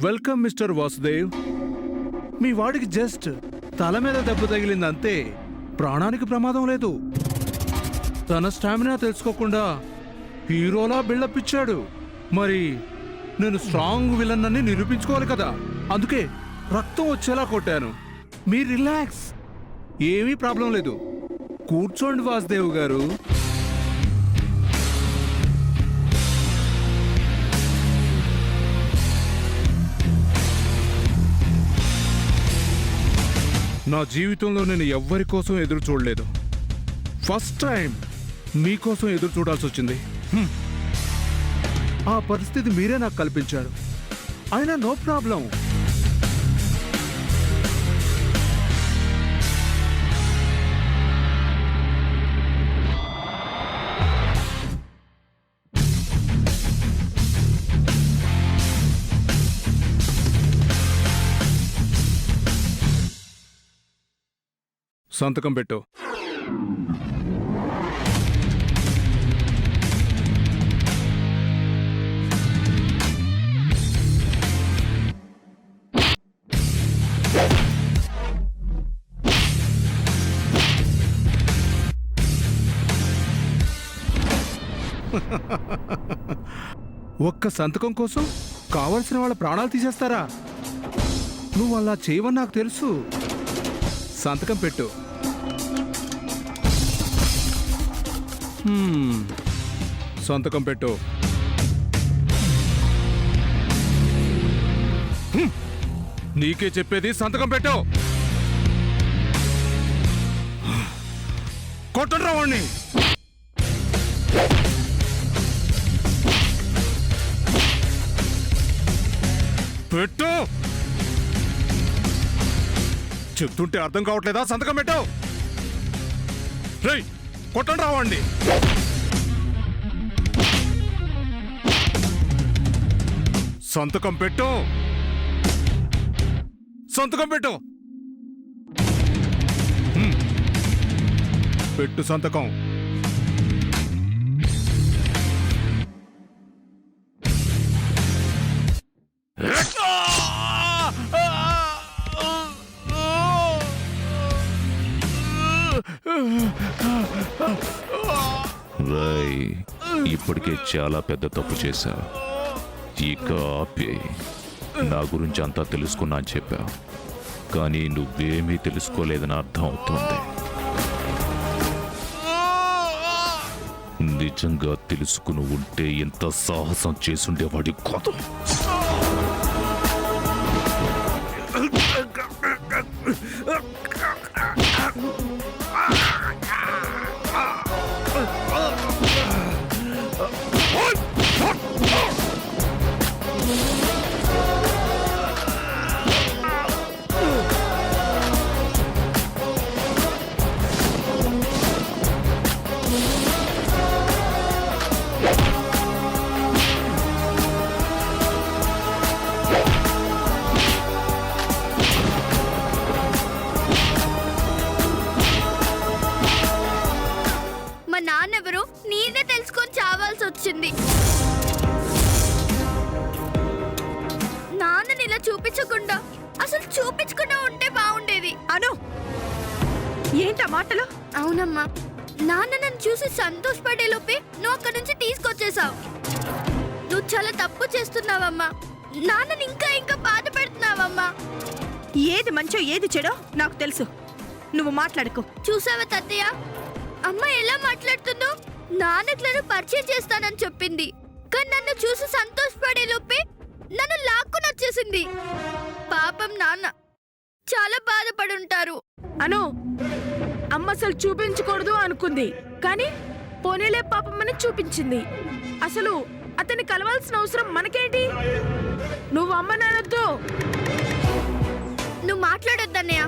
Welcome mister Vasudev. మీ వాడికి just తల మీద దెబ్బ తగిలిందంతే, ప్రాణానికి ప్రమాదం లేదు. తన స్టామినా తెలుసుకోకుండా హీరోలా బిల్డప్ ఇచ్చాడు. మరి నేను స్ట్రాంగ్ విలన్ అని నిరూపించుకోవాలి కదా, అందుకే రక్తం వచ్చేలా కొట్టాను. మీరు రిలాక్స్, ఏమీ ప్రాబ్లం లేదు. కూర్చోండి వాసుదేవ్ గారు. నా జీవితంలో నేను ఎవ్వరి కోసం ఎదురు చూడలేదు. ఫస్ట్ టైం మీకోసం ఎదురు చూడాల్సి వచ్చింది. ఆ పరిస్థితి మీరే నాకు కల్పించారు. అయినా నో ప్రాబ్లం. సంతకం పెట్టు. ఒక్క సంతకం కోసం కావలసిన వాళ్ళ ప్రాణాలు తీసేస్తారా? నువ్వు అలా చేయవని నాకు తెలుసు. సంతకం పెట్టు. సంతకం పెట్టు. నీకే చెప్పేది, సంతకం పెట్టు. కొట్టండి రావాణ్ణి. పెట్టు. చెప్తుంటే అర్థం కావట్లేదా? సంతకం పెట్టు. రేయ్, కొట్టండి రావండి. సంతకం పెట్టు. సంతకం పెట్టు. పెట్టు సంతకం. రాయ్, ఇప్పటికే చాలా పెద్ద తప్పు చేశా. ఇక ఆపే. నా గురించి అంతా తెలుసుకున్నా అని చెప్పా, కానీ నువ్వేమీ తెలుసుకోలేదని అర్థం అవుతోంది. నిజంగా తెలుసుకుని ఉంటే ఎంత సాహసం చేసుండేవాడి కాదు. నాన్నెవరు నీనే తెలుసుకొని చావాల్సి వచ్చింది. నాన్నని ఇలా చూపించకుండా అసలు చూపించకుండా ఉంటే బాగుండేది. అను, ఏంటా మాటలు? అవునమ్మా, నాన్న నన్ను చూసి సంతోషపడే లోపే నువ్వు అక్కడి నుంచి తీసుకొచ్చేసావు. నువ్వు చాలా తప్పు చేస్తున్నావమ్మా. నాన్నని ఇంకా ఇంకా బాధ పెడుతున్నావమ్మా. ఏది మంచో ఏది చెడో నాకు తెలుసు. నువ్వు మాట్లాడుకో. చూసావా తాతయ్య, అమ్మ ఎలా మాట్లాడుతుందో? నాన్నకు నన్ను పరిచయం చేస్తానని చెప్పింది, కానీ నన్ను చూసి సంతోషపడే లోపే నన్ను లాక్కుని వచ్చేసింది. పాపం నాన్న చాలా బాధపడి ఉంటారు. అను, అమ్మ అసలు చూపించకూడదు అనుకుంది, కానీ పోనీలే పాపమ్మని చూపించింది. అసలు అతన్ని కలవాల్సిన అవసరం మనకేంటి? నువ్వు అమ్మ నానొద్దు. నువ్వు మాట్లాడొద్దన్నయ్య.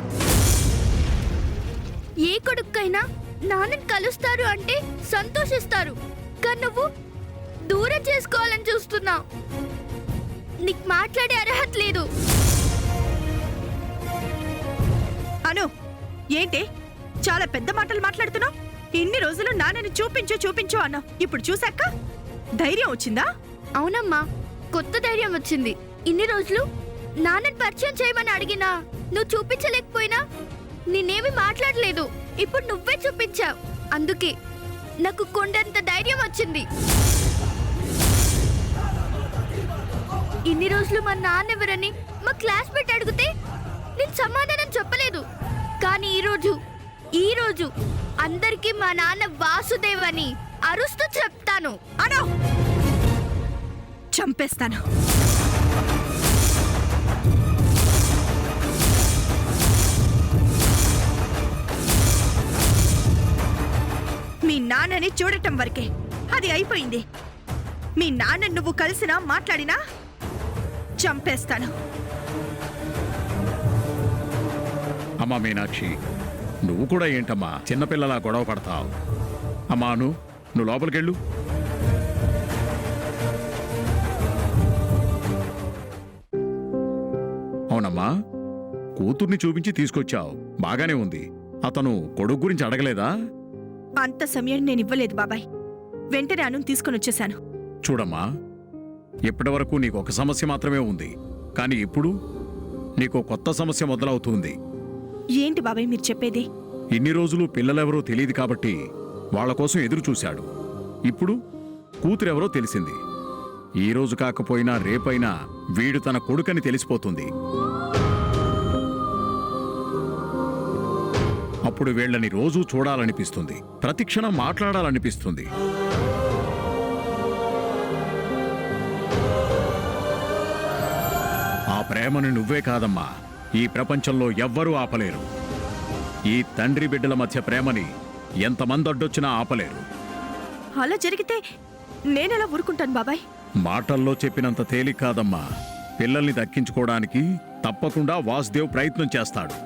ఏ కొడుకైనా నాన్నని కలుస్తారు అంటే సంతోషిస్తారు, కానీ నువ్వు దూరం చేసుకోవాలని చూస్తున్నావు. నీకు మాట్లాడే అర్హత లేదు. అను, ఏంటి చాలా పెద్ద మాటలు మాట్లాడుతున్నావు? ఇన్ని రోజులు నాన్నని చూపించు అన్నావు, ఇప్పుడు చూసాక ధైర్యం వచ్చిందా? అవునమ్మా, కొత్త ధైర్యం వచ్చింది. ఇన్ని రోజులు నాన్నని పరిచయం చేయమని అడిగినా నువ్వు చూపించలేకపోయినా నేనేమి మాట్లాడలేదు. ఇప్పుడు నువ్వే చూపించావు. అందుకే నాకు కొండంత ధైర్యం వచ్చింది. ఇన్ని రోజులు మా నాన్న ఎవరని మా క్లాస్మేట్ అడిగితే నేను సమాధానం చెప్పలేదు. కానీ ఈ రోజు అందరికీ మా నాన్న వాసుదేవ్ అని అరుస్తూ చెప్తాను. అనో చంపేస్తాను. మీ నాన్నని చూడటం వరకే, అది అయిపోయింది. మీ నాన్న నువ్వు కలిసినా మాట్లాడినా చంపేస్తాను. అమ్మా మీనాక్షి, నువ్వు కూడా ఏంటమ్మా చిన్నపిల్లలా గొడవ పడతావు? అమ్మా నువ్వు లోపలికెళ్ళు. అవునమ్మా, కూతుర్ని చూపించి తీసుకొచ్చావు, బాగానే ఉంది. అతను కొడుకు గురించి అడగలేదా? అంత సమయం నేను ఇవ్వలేదు బాబాయ్. వెంటనే అను తీసుకుని వచ్చేశాను. చూడమ్మా, ఇప్పటివరకు నీకు ఒక సమస్య మాత్రమే ఉంది, కానీ ఇప్పుడు నీకు కొత్త సమస్య మొదలవుతుంది. ఏంటి బాబాయ్ మీరు చెప్పేది? ఇన్ని రోజులు పిల్లలెవరో తెలియదు కాబట్టి వాళ్ళ కోసం ఎదురు చూశాడు. ఇప్పుడు కూతురెవరో తెలిసింది. ఈ రోజు కాకపోయినా రేపైనా వీడు తన కొడుకని తెలిసిపోతుంది. అప్పుడు వీళ్ళని రోజూ చూడాలనిపిస్తుంది, ప్రతిక్షణం మాట్లాడాలనిపిస్తుంది. ఆ ప్రేమను నువ్వే కాదమ్మా, ఈ ప్రపంచంలో ఎవ్వరూ ఆపలేరు. ఈ తండ్రి బిడ్డల మధ్య ప్రేమని ఎంతమంది అడ్డొచ్చినా ఆపలేరు. అలా జరిగితే నేనెలా ఊరుకుంటాను బాబాయ్? మాటల్లో చెప్పినంత తేలిక కాదమ్మా. పిల్లల్ని దక్కించుకోవడానికి తప్పకుండా వాసుదేవ్ ప్రయత్నం చేస్తాడు.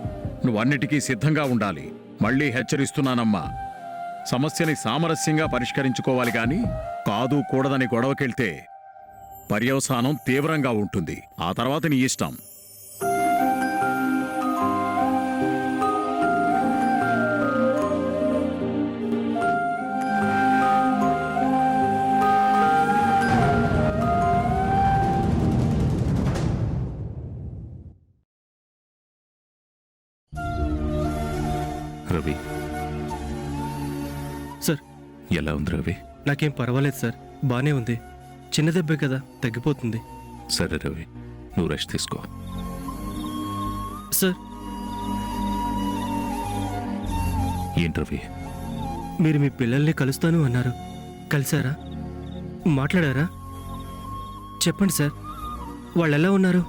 నువ్వన్నిటికీ సిద్ధంగా ఉండాలి. మళ్ళీ హెచ్చరిస్తున్నానమ్మా, సమస్యని సామరస్యంగా పరిష్కరించుకోవాలి గాని కాదు కూడదని గొడవకెళ్తే పర్యవసానం తీవ్రంగా ఉంటుంది. ఆ తర్వాత నీ ఇష్టం. రవి, సార్, ఎలా ఉంది రవి? నాకేం పర్వాలేదు సార్, బానే ఉంది. చిన్న దెబ్బే కదా, తగ్గిపోతుంది. సరే రవి, నువ్వు రెస్ట్ తీసుకో. సార్, ఏంటి రవి? మీరు మీ పిల్లల్ని కలుస్తాను అన్నారు. కలిశారా? మాట్లాడారా? చెప్పండి సార్, వాళ్ళు ఎలా ఉన్నారు?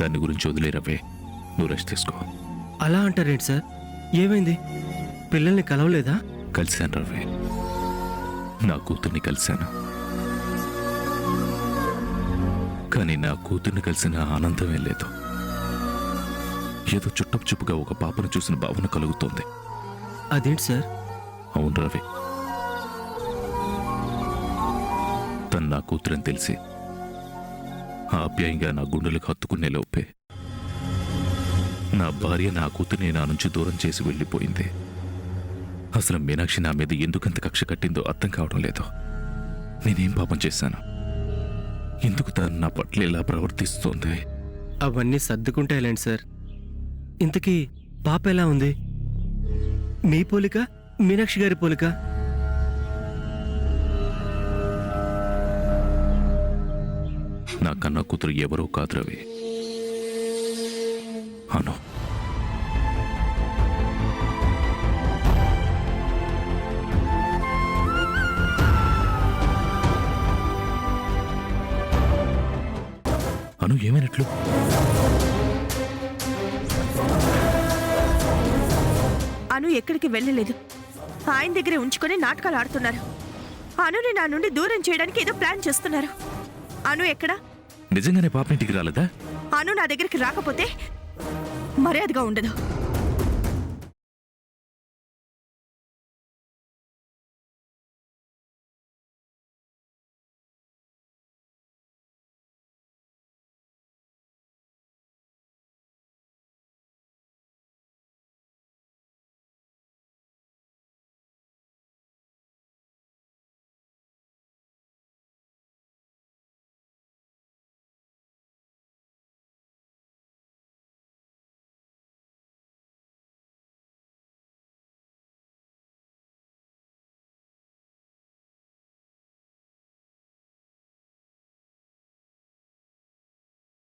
దాని గురించి వదిలే రవి, నువ్వు రెస్ట్ తీసుకో. అలా అంటారేంటి సార్? ఏమైంది? పిల్లల్ని కలవలేదా? కలిశాను రవి, నా కూతుర్ని కలిశాను. కానీ నా కూతుర్ని కలిసిన ఆనందమే లేదు. ఏదో చుట్టపు చూపుగా ఒక పాపను చూసిన భావన కలుగుతోంది. అదేంటి సార్? అవును రవి, తను నా కూతురని తెలిసి ఆప్యాయంగా నా గుండెలకు హత్తుకునే లోపే నా భార్య నా కూతుర్ని నా నుంచి దూరం చేసి వెళ్ళిపోయింది. అసలు మీనాక్షి నా మీద ఎందుకంత కక్ష కట్టిందో అర్థం కావడం లేదు. నేనేం పాపం చేశాను? ఎందుకు తను నా పట్ల ఇలా ప్రవర్తిస్తోంది? అవన్నీ సర్దుకుంటాయిలేండి సార్. ఇంతకీ పాప ఎలా ఉంది? మీ పోలిక, మీనాక్షి గారి పోలిక? నా కన్నా కూతురు ఎవరో కాదు రవి. అను, అను ఏమైనట్లు? అను ఎక్కడికి వెళ్ళలేదు. ఆయన దగ్గరే ఉంచుకొని నాటకాలు ఆడుతున్నారు. అనుని నా నుండి దూరం చేయడానికి ఏదో ప్లాన్ చేస్తున్నారు. అను ఎక్కడా? నిజంగానే పాప ఇంటికి రాలేదా? అను నా దగ్గరికి రాకపోతే మర్యాదగా ఉండదు.